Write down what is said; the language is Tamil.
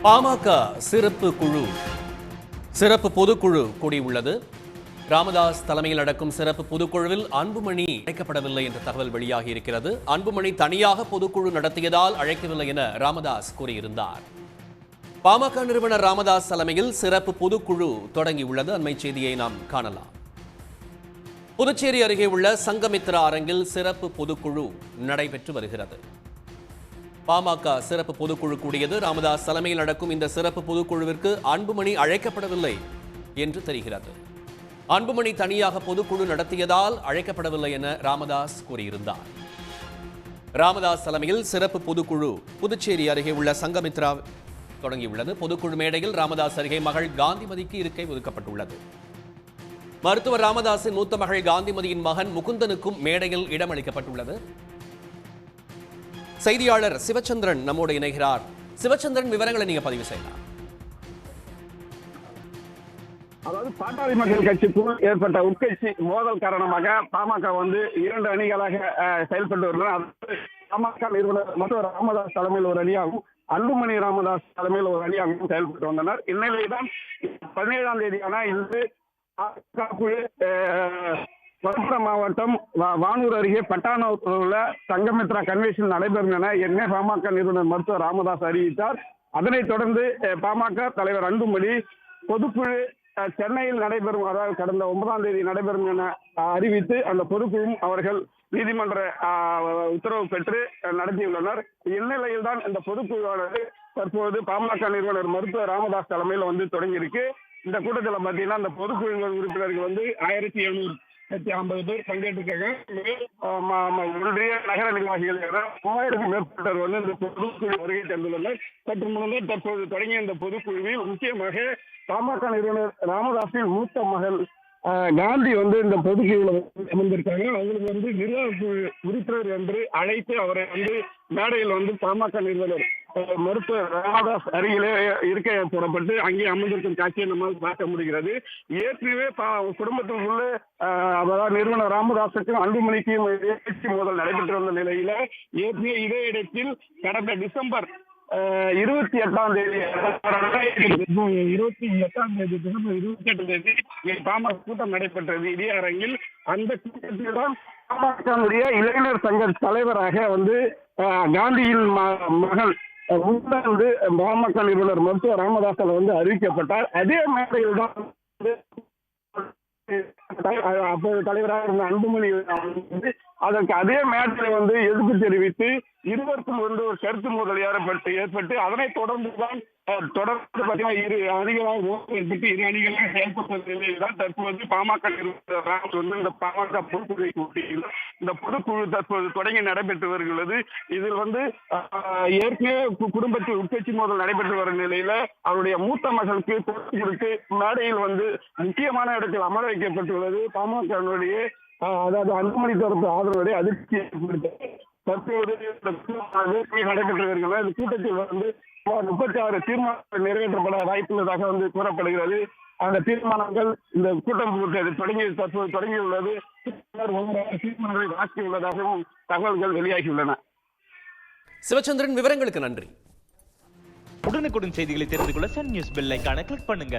பாமக சிறப்பு பொதுக்குழு கூடியுள்ளது. ராமதாஸ் தலைமையில் நடக்கும் சிறப்பு பொதுக்குழுவில் அன்புமணி அழைக்கப்படவில்லை என்ற தகவல் வெளியாகி இருக்கிறது. அன்புமணி தனியாக பொதுக்குழு நடத்தியதால் அழைக்கவில்லை என ராமதாஸ் கூறியிருந்தார். பாமக நிறுவனர் ராமதாஸ் தலைமையில் சிறப்பு பொதுக்குழு தொடங்கியுள்ளது. அண்மை செய்தியை நாம் காணலாம். புதுச்சேரி அருகே உள்ள சங்கமித்ரா அரங்கில் சிறப்பு பொதுக்குழு நடைபெற்று வருகிறது. பாமக சிறப்பு பொதுக்குழு கூடியது. ராமதாஸ் தலைமையில் நடக்கும் இந்த சிறப்பு பொதுக்குழுவிற்கு அன்புமணி அழைக்கப்படவில்லை என்று தெரிகிறது. அன்புமணி தனியாக பொதுக்குழு நடத்தியதால் அழைக்கப்படவில்லை என ராமதாஸ் கூறியிருந்தார். ராமதாஸ் தலைமையில் சிறப்பு பொதுக்குழு புதுச்சேரி அருகே உள்ள சங்கமித்ரா தொடங்கியுள்ளது. பொதுக்குழு மேடையில் ராமதாஸ் அருகே மகள் காந்திமதிக்கு இருக்கை ஒதுக்கப்பட்டுள்ளது. மருத்துவர் ராமதாஸின் மூத்த மகள் காந்திமதியின் மகன் முகுந்தனுக்கும் மேடையில் இடமளிக்கப்பட்டுள்ளது. செய்தியாளர் சிவச்சந்திரன் நம்மோடு இணைகிறார். சிவச்சந்திரன், விவரங்களை நீங்க பதிவு செய்யலாம். அதாவது பாட்டாளி மக்கள் கட்சிக்குள் ஏற்பட்ட உட்கட்சி மோதல் காரணமாக பாமக இரண்டு அணிகளாக செயல்பட்டு வருகிறது. பாமக நிறுவனர் மருத்துவர் ராமதாஸ் தலைமையில் ஒரு அணியாகவும் அன்புமணி ராமதாஸ் தலைமையில் ஒரு அணியாகவும் செயல்பட்டு வந்தனர். இந்நிலையில்தான் 17ஆம் தேதியான இன்று விழுப்புரம் மாவட்டம் வானூர் அருகே பட்டானூரில் உள்ள சங்கமித்ரா கன்வென்ஷன் நடைபெறும் என ஏற்கனவே பாமக நிறுவனர் மருத்துவர் ராமதாஸ் அறிவித்தார். அதனைத் தொடர்ந்து பாமக தலைவர் அன்புமணி பொதுக்குழு சென்னையில் நடைபெறும், அதாவது கடந்த 9ஆம் தேதி நடைபெறும் என அறிவித்து அந்த பொதுக்குழுவும் அவர்கள் நீதிமன்ற உத்தரவு பெற்று நடத்தியுள்ளனர். இந்நிலையில் தான் இந்த பொதுக்குழுவானது தற்போது பாமக நிறுவனர் மருத்துவர் ராமதாஸ் தலைமையில் தொடங்கியிருக்கு. இந்த கூட்டத்தில் பார்த்தீங்கன்னா இந்த பொதுக்குழு உறுப்பினர்கள் 1750 பேர் பங்கேற்றிருக்காங்க. ஒன்றிய நகர நிர்வாகிகள் 3000க்கும் மேற்பட்டவர் இந்த பொதுக்குழு வருகை தந்துள்ளனர். சற்று முன்னர் தற்போது தொடங்கிய இந்த பொதுக்குழுவில் முக்கியமாக பாமக நிறுவனர் ராமதாஸின் மூத்த மகள் காந்தி இந்த பொதுக்குழுவில் அமர்ந்திருக்காங்க. அவங்களுக்கு நிர்வாக உறுப்பினர் என்று அழைத்து அவரை மேடையில் பாமக நிறுவனர் மருத்துவர் ராமதாஸ் அருகிலே இருக்க போடப்பட்டு அங்கே அமர்ந்திருக்கும் காட்சியை நம்மால் பார்க்க முடிகிறது. ஏற்கனவே குடும்பத்திற்குள்ள அதாவது நிறுவனர் ராமதாஸுக்கும் அன்புமணிக்கும் பேச்சு மோதல் நடைபெற்று வந்த நிலையில ஏற்கனவே இதே இடத்தில் கடந்த டிசம்பர் 28ஆம் தேதி டிசம்பர் 28ஆம் தேதி பாமக கூட்டம் நடைபெற்றது இதே அரங்கில். அந்த கூட்டத்தில் தான் பாமக இளைஞர் சங்க தலைவராக காந்தியின் மகள் பாமக நிறுவனர் மருத்துவர் ராமதாஸால் அறிவிக்கப்பட்டார். அதே மேடையில் தான் அப்போது தலைவராக இருந்த அன்புமணி அதற்கு அதே மேடையில் எதிர்ப்பு தெரிவித்து இருவருக்கும் ஒரு கருத்து மோதல் ஏற்பட்டு அதனைத் தொடர்ந்துதான் பார்த்தீங்கன்னா இரு அணிகளாக செயல்பட்ட நிலையில்தான் தற்போது பாமக இந்த பாமக பொதுக்குழு கூட்டியில் இந்த பொதுக்குழு தற்போது தொடங்கி நடைபெற்று வருகிறது. இதில் ஏற்கனவே குடும்பத்தில் உட்கட்சி மோதல் நடைபெற்று வரும் நிலையில அவருடைய மூத்த மகளுக்கு பொதுக்குழுக்கு மேடையில் முக்கியமான இடத்தில் அமர வைக்கப்பட்டுள்ளது. பாமகனுடைய அதாவது அன்புமணி தரப்பு ஆதரவுடைய அதிர்ச்சி ஏற்படுத்தி தற்போது நடைபெற்று வருகிறது. இந்த கூட்டத்தில் 36 தீர்மானங்கள் நிறைவேற்றப்பட வாய்ப்புள்ளதாக கூறப்படுகிறது. அந்த தீர்மானங்கள் இந்த கூட்டம் தற்போது தொடங்கியுள்ளது. தீர்மானங்களை வாக்கியுள்ளதாகவும் தகவல்கள் வெளியாகியுள்ளன. சிவச்சந்திரன், விவரங்களுக்கு நன்றி. உடனுக்குடன் செய்திகளை தெரிந்து கொள்ள சன் நியூஸ் பெல் ஐகானை கிளிக் பண்ணுங்க.